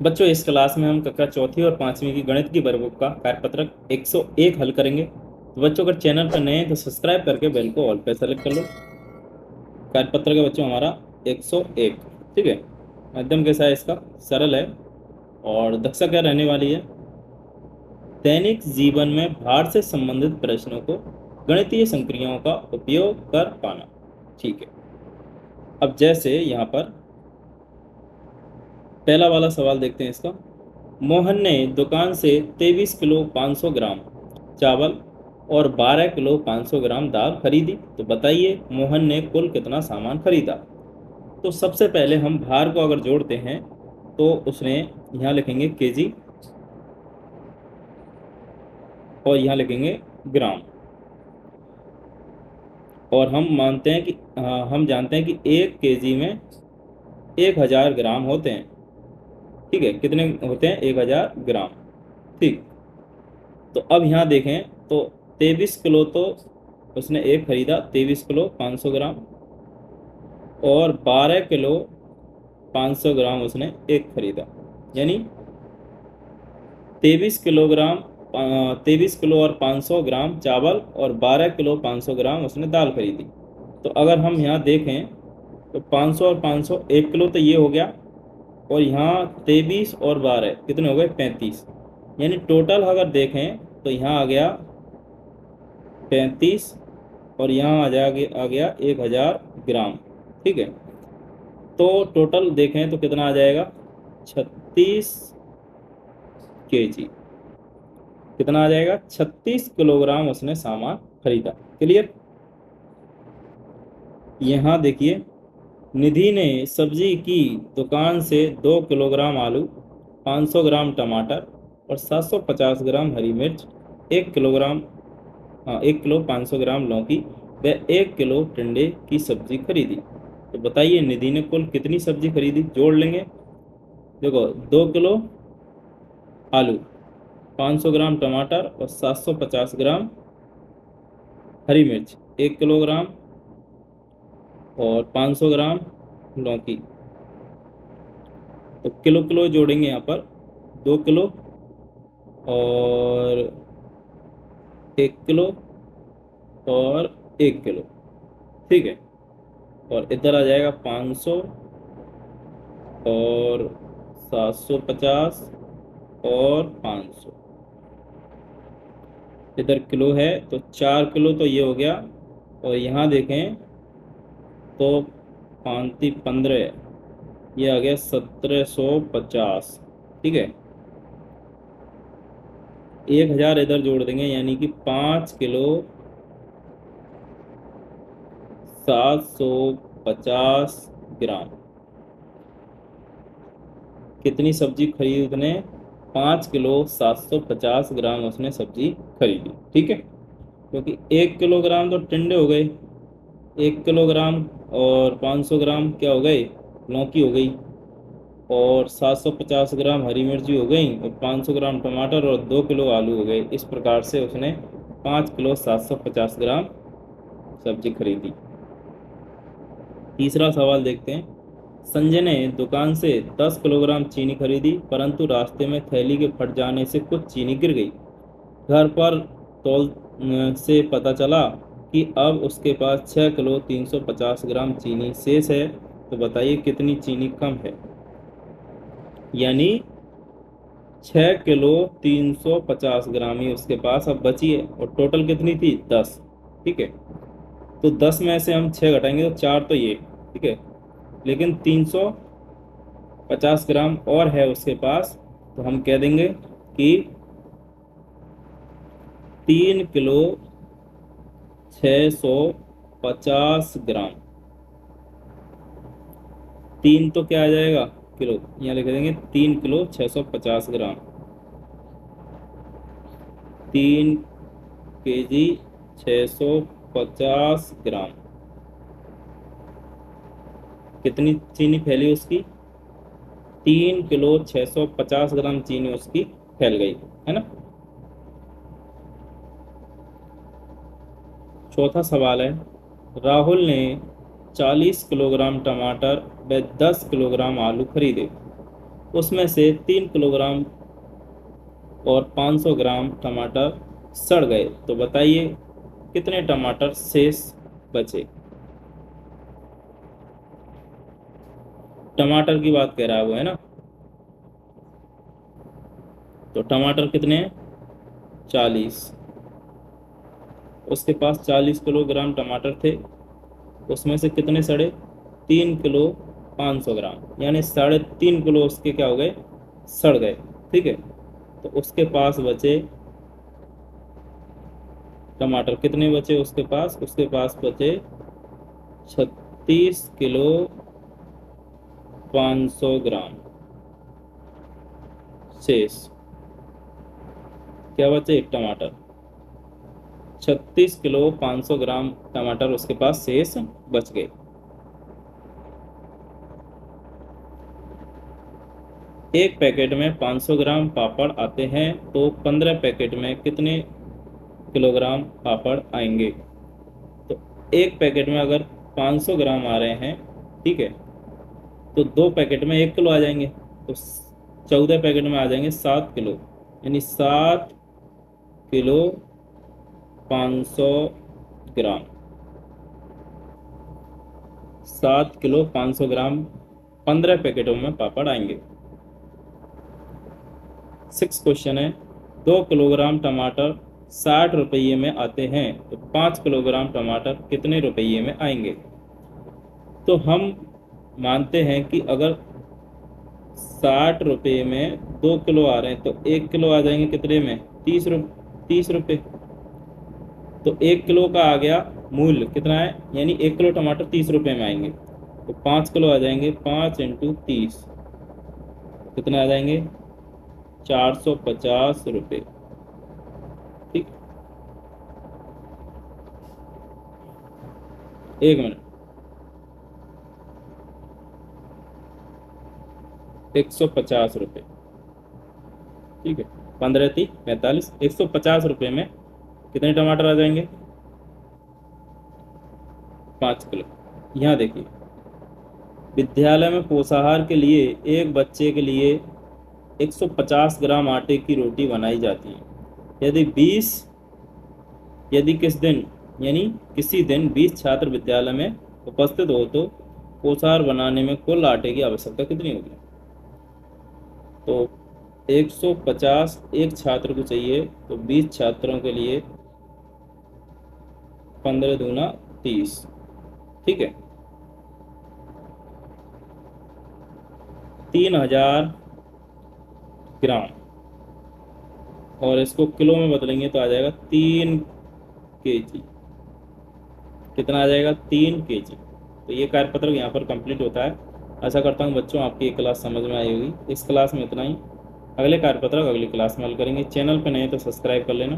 बच्चों, इस क्लास में हम कक्षा चौथी और पांचवी की गणित की वर्गों का कार्यपत्रक 101 हल करेंगे। तो बच्चों, अगर चैनल पर नए हैं तो सब्सक्राइब करके बेल को ऑल पे सेलेक्ट कर लो। कार्यपत्रक है बच्चों हमारा 101। ठीक है, मध्यम कैसा है इसका? सरल है। और दक्षा क्या रहने वाली है? दैनिक जीवन में भार से संबंधित प्रश्नों को गणितीय संक्रियाओं का उपयोग कर पाना। ठीक है, अब जैसे यहाँ पर पहला वाला सवाल देखते हैं इसका। मोहन ने दुकान से 23 किलो 500 ग्राम चावल और 12 किलो 500 ग्राम दाल खरीदी। तो बताइए मोहन ने कुल कितना सामान खरीदा? तो सबसे पहले हम भार को अगर जोड़ते हैं तो उसने यहाँ लिखेंगे केजी और यहाँ लिखेंगे ग्राम। और हम मानते हैं कि हम जानते हैं कि 1 केजी में 1000 ग्राम होते हैं। ठीक है, कितने होते हैं? 1000 ग्राम। ठीक, तो अब यहाँ देखें तो 23 किलो तो उसने एक खरीदा, 23 किलो 500 ग्राम, और 12 किलो 500 ग्राम उसने एक खरीदा। यानी 23 किलोग्राम 23 किलो और 500 ग्राम चावल और 12 किलो 500 ग्राम उसने दाल खरीदी। तो अगर हम यहाँ देखें तो 500 और 500 1 किलो तो ये हो गया, और यहाँ 23 और 12 कितने हो गए? 35। यानी टोटल अगर देखें तो यहाँ आ गया 35 और यहाँ आ गया 1000 ग्राम। ठीक है, तो टोटल देखें तो कितना आ जाएगा? 36 केजी। कितना आ जाएगा? 36 किलोग्राम उसने सामान खरीदा। क्लियर? यहाँ देखिए, निधि ने सब्जी की दुकान से 2 किलोग्राम आलू, 500 ग्राम टमाटर और 750 ग्राम हरी मिर्च, 1 किलोग्राम 1 किलो 500 ग्राम लौकी व 1 किलो टिंडे की सब्जी खरीदी। तो बताइए निधि ने कुल कितनी सब्जी खरीदी? जोड़ लेंगे। देखो, 2 किलो आलू, 500 ग्राम टमाटर और 750 ग्राम हरी मिर्च, 1 किलोग्राम और 500 ग्राम लौकी। तो किलो किलो जोड़ेंगे यहाँ पर, 2 किलो और 1 किलो और 1 किलो। ठीक है, और इधर आ जाएगा 500 और 750 और 500। इधर किलो है तो 4 किलो तो ये हो गया, और यहाँ देखें तो 5 15 ये आ गया 1750। ठीक है, 1000 इधर जोड़ देंगे, यानी कि 5 किलो 750 ग्राम। कितनी सब्जी खरीदी उसने? 5 किलो 750 ग्राम उसने सब्जी खरीदी। ठीक है, क्योंकि 1 किलोग्राम तो टिंडे हो गए, 1 किलोग्राम और 500 ग्राम क्या हो गए? लौकी हो गई, और 750 ग्राम हरी मिर्ची हो गई, और 500 ग्राम टमाटर और 2 किलो आलू हो गए। इस प्रकार से उसने 5 किलो 750 ग्राम सब्जी खरीदी। तीसरा सवाल देखते हैं। संजय ने दुकान से 10 किलोग्राम चीनी खरीदी, परंतु रास्ते में थैली के फट जाने से कुछ चीनी गिर गई। घर पर तौल से पता चला कि अब उसके पास 6 किलो 350 ग्राम चीनी शेष है। तो बताइए कितनी चीनी कम है? यानी 6 किलो 350 ग्राम ही उसके पास अब बची है, और टोटल कितनी थी? 10। ठीक है, तो 10 में से हम 6 घटाएंगे तो 4 तो ये। ठीक है, लेकिन 350 ग्राम और है उसके पास, तो हम कह देंगे कि 3 किलो 650 ग्राम। 3 तो क्या आ जाएगा? किलो, यहाँ लिख देंगे 3 किलो 650 ग्राम। 3 केजी 650 ग्राम। कितनी चीनी फैली उसकी? 3 किलो 650 ग्राम चीनी उसकी फैल गई, है ना। चौथा सवाल है। राहुल ने 40 किलोग्राम टमाटर व 10 किलोग्राम आलू खरीदे। उसमें से 3 किलोग्राम और 500 ग्राम टमाटर सड़ गए, तो बताइए कितने टमाटर शेष बचे। टमाटर की बात कह रहा है वो, है ना। तो टमाटर कितने हैं? 40। उसके पास 40 किलोग्राम टमाटर थे, उसमें से कितने सड़े? 3 किलो 500 ग्राम, यानी 3.5 किलो उसके क्या हो गए? सड़ गए। ठीक है, तो उसके पास बचे टमाटर कितने बचे उसके पास बचे 36 किलो 500 ग्राम शेष। क्या बचे? टमाटर। 36 किलो 500 ग्राम टमाटर उसके पास शेष बच गए। एक पैकेट में 500 ग्राम पापड़ आते हैं, तो 15 पैकेट में कितने किलोग्राम पापड़ आएंगे? तो एक पैकेट में अगर 500 ग्राम आ रहे हैं, ठीक है, तो 2 पैकेट में 1 किलो आ जाएंगे, तो 14 पैकेट में आ जाएंगे 7 किलो, यानी 7 किलो 500 ग्राम। 7 किलो 500 ग्राम 15 पैकेटों में पापड़ आएंगे। 6 क्वेश्चन है, 2 किलोग्राम टमाटर 60 रुपये में आते हैं, तो 5 किलोग्राम टमाटर कितने रुपये में आएंगे? तो हम मानते हैं कि अगर 60 रुपये में 2 किलो आ रहे हैं, तो 1 किलो आ जाएंगे कितने में? 30 रुपये। तो 1 किलो का आ गया मूल्य कितना है, यानी 1 किलो टमाटर 30 रुपये में आएंगे, तो 5 किलो आ जाएंगे, 5 × 30 कितने आ जाएंगे? 450 रुपये। ठीक, 1 मिनट। 150 रुपये। ठीक है, 15×3 = 45। 150 रुपये में कितने टमाटर आ जाएंगे? 5 किलो। यहाँ देखिए, विद्यालय में पोषाहार के लिए एक बच्चे के लिए 150 ग्राम आटे की रोटी बनाई जाती है। यदि किसी दिन 20 छात्र विद्यालय में उपस्थित हो, तो पोषाहार बनाने में कुल आटे की आवश्यकता कितनी होगी? तो 150 एक छात्र को चाहिए, तो 20 छात्रों के लिए 15 दूना 30। ठीक है, 3000 ग्राम, और इसको किलो में बदलेंगे तो आ जाएगा 3 kg। कितना आ जाएगा? 3 kg। तो ये कार्यपत्रक यहाँ पर कंप्लीट होता है। आशा करता हूँ बच्चों आपकी ये क्लास समझ में आई होगी। इस क्लास में इतना ही। अगले कार्यपत्रक अगली क्लास में हल करेंगे। चैनल पर नए तो सब्सक्राइब कर लेना।